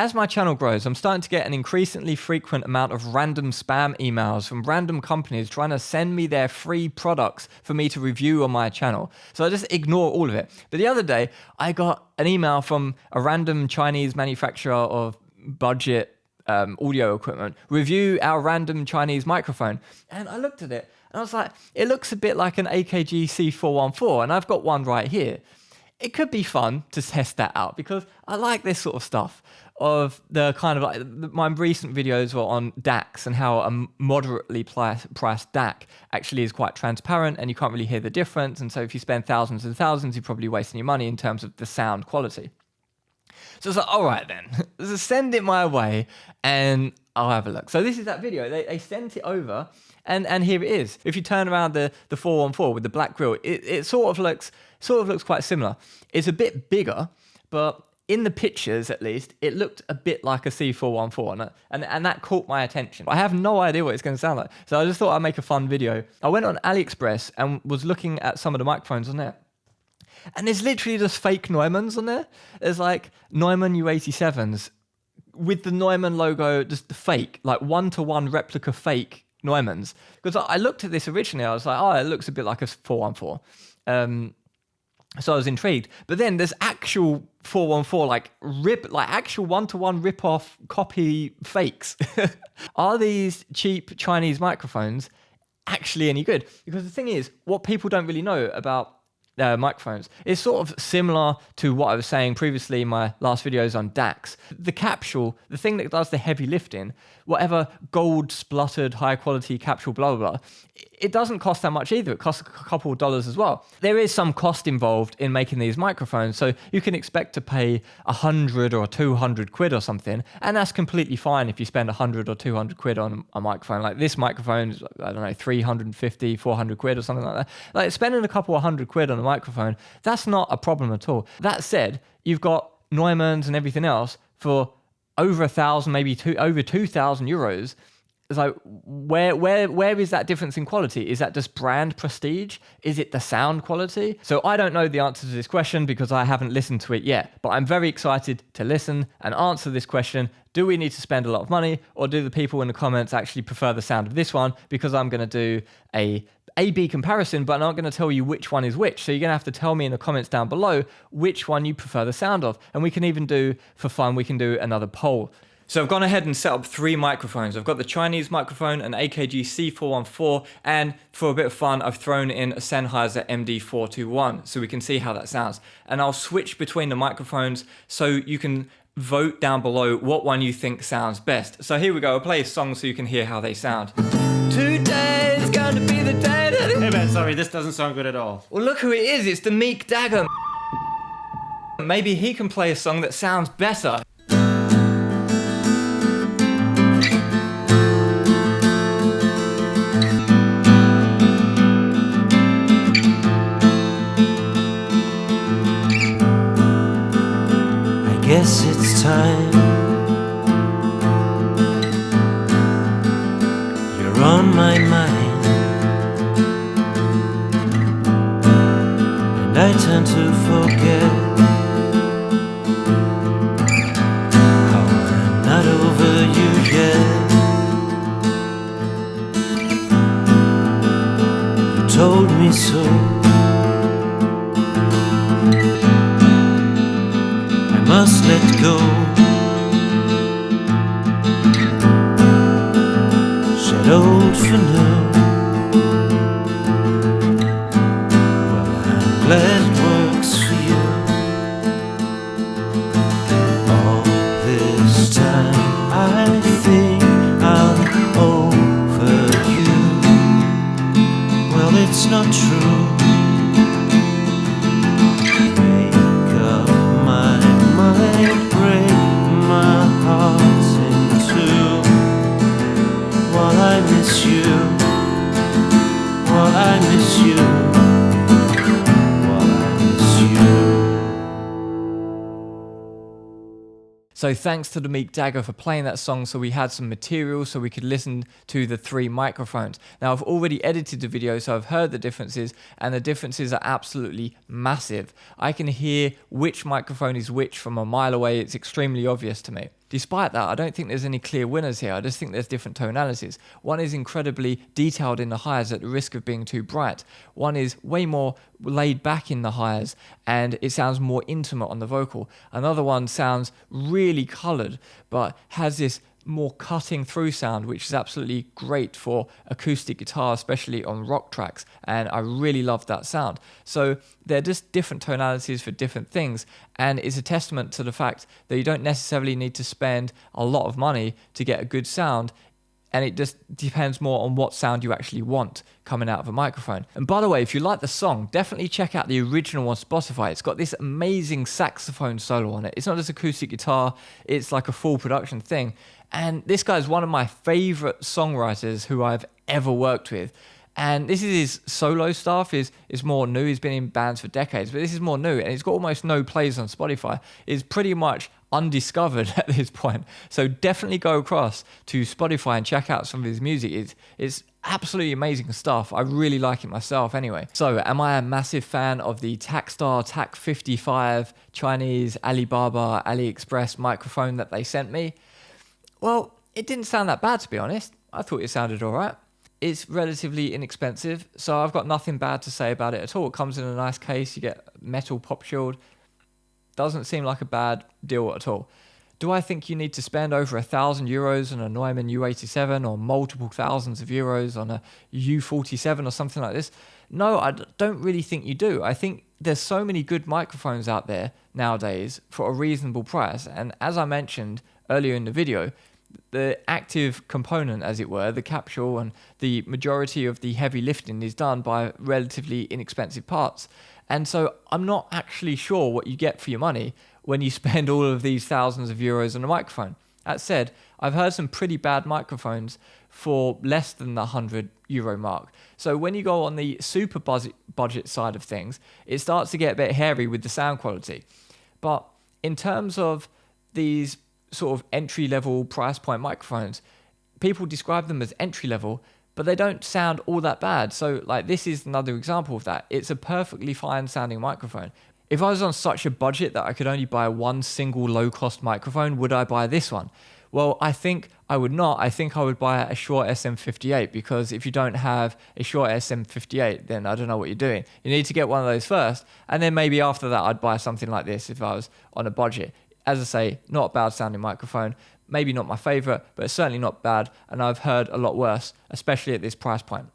As my channel grows, I'm starting to get an increasingly frequent amount of random spam emails from random companies trying to send me their free products for me to review on my channel. So I just ignore all of it. But the other day, I got an email from a random Chinese manufacturer of budget audio equipment, review our random Chinese microphone. And I looked at it and I was like, it looks a bit like an AKG C414, and I've got one right here. It could be fun to test that out because I like this sort of stuff of the kind of like, my recent videos were on DACs and how a moderately priced DAC actually is quite transparent and you can't really hear the difference. And so if you spend thousands and thousands, you're probably wasting your money in terms of the sound quality. So it's like, all right then, so send it my way and I'll have a look. So this is that video. They sent it over and here it is. If you turn around the 414 with the black grille, it sort of looks quite similar. It's a bit bigger, but in the pictures at least, it looked a bit like a C414 and that caught my attention. I have no idea what it's going to sound like. So I just thought I'd make a fun video. I went on AliExpress and was looking at some of the microphones on there. And there's literally just fake Neumanns on there. There's like Neumann U87s with the Neumann logo, just fake, like one-to-one replica fake Neumanns. Because I looked at this originally, I was like, oh, it looks a bit like a 414. So I was intrigued. But then there's actual 414, like actual one-to-one rip-off copy fakes. Are these cheap Chinese microphones actually any good? Because the thing is, what people don't really know about microphones is sort of similar to what I was saying previously in my last videos on DACs. The capsule, the thing that does the heavy lifting, whatever gold spluttered high quality capsule blah blah blah, it doesn't cost that much either. It costs a couple of dollars as well. There is some cost involved in making these microphones, so you can expect to pay 100 or 200 quid or something, and that's completely fine if you spend 100 or 200 quid on a microphone. Like this microphone is, I don't know, 350, 400 quid or something like that. Like spending a couple of hundred quid on a microphone, that's not a problem at all. That said, you've got Neumanns and everything else for over 1,000, maybe over 2,000 euros. It's like, where is that difference in quality? Is that just brand prestige? Is it the sound quality? So I don't know the answer to this question because I haven't listened to it yet, but I'm very excited to listen and answer this question. Do we need to spend a lot of money, or do the people in the comments actually prefer the sound of this one? Because I'm going to do a A/B comparison, but I'm not going to tell you which one is which. So you're going to have to tell me in the comments down below which one you prefer the sound of. And we can even do, for fun, we can do another poll. So I've gone ahead and set up 3 microphones. I've got the Chinese microphone, an AKG C414, and for a bit of fun, I've thrown in a Sennheiser MD421, so we can see how that sounds. And I'll switch between the microphones so you can vote down below what one you think sounds best. So here we go, I'll play a song so you can hear how they sound. Today's gonna be the day that... Hey man, sorry, this doesn't sound good at all. Well, look who it is, it's the Meek Dagger. Maybe he can play a song that sounds better. Guess it's time. You're on my mind, and I tend to forget how I'm not over you yet. You told me so. Must let go. Shadowed for now. Well, I'm glad it works for you. All this time I think I'm over you. Well, it's not true. Break my heart in two. While I miss you, while I miss you, while I miss you. So thanks to the Meek Dagger for playing that song, so we had some material so we could listen to the 3 microphones. Now I've already edited the video, so I've heard the differences, and the differences are absolutely massive. I can hear which microphone is which from a mile away. It's extremely obvious to me. despite that, I don't think there's any clear winners here. I just think there's different tonalities. One is incredibly detailed in the highs at the risk of being too bright. One is way more laid back in the highs and it sounds more intimate on the vocal. Another one sounds really colored but has this more cutting through sound, which is absolutely great for acoustic guitar, especially on rock tracks, and I really love that sound. So they're just different tonalities for different things, and it's a testament to the fact that you don't necessarily need to spend a lot of money to get a good sound, and it just depends more on what sound you actually want coming out of a microphone. And by the way, if you like the song, definitely check out the original on Spotify. It's got this amazing saxophone solo on it. It's not just acoustic guitar, it's like a full production thing. And this guy is one of my favorite songwriters who I've ever worked with. And this is his solo stuff is more new. He's been in bands for decades, but this is more new, and it's got almost no plays on Spotify. It's pretty much undiscovered at this point. So definitely go across to Spotify and check out some of his music. It's absolutely amazing stuff. I really like it myself anyway. So am I a massive fan of the TakStar TAK-55 Chinese Alibaba AliExpress microphone that they sent me? Well, it didn't sound that bad, to be honest. I thought it sounded all right. It's relatively inexpensive, so I've got nothing bad to say about it at all. It comes in a nice case, you get metal pop shield. Doesn't seem like a bad deal at all. Do I think you need to spend over €1,000 on a Neumann U87 or multiple thousands of euros on a U47 or something like this? No, I don't really think you do. I think there's so many good microphones out there nowadays for a reasonable price. And as I mentioned earlier in the video, the active component, as it were, the capsule and the majority of the heavy lifting is done by relatively inexpensive parts. And so I'm not actually sure what you get for your money when you spend all of these thousands of euros on a microphone. That said, I've heard some pretty bad microphones for less than the €100 mark. So when you go on the super budget side of things, it starts to get a bit hairy with the sound quality. But in terms of these sort of entry-level price point microphones, people describe them as entry-level, but they don't sound all that bad. So like this is another example of that. It's a perfectly fine sounding microphone. If I was on such a budget that I could only buy one single low-cost microphone, would I buy this one? Well, I think I would not. I think I would buy a Shure SM58, because if you don't have a Shure SM58, then I don't know what you're doing. You need to get one of those first, and then maybe after that I'd buy something like this if I was on a budget. As I say, not a bad sounding microphone. Maybe not my favorite, but it's certainly not bad, and I've heard a lot worse, especially at this price point.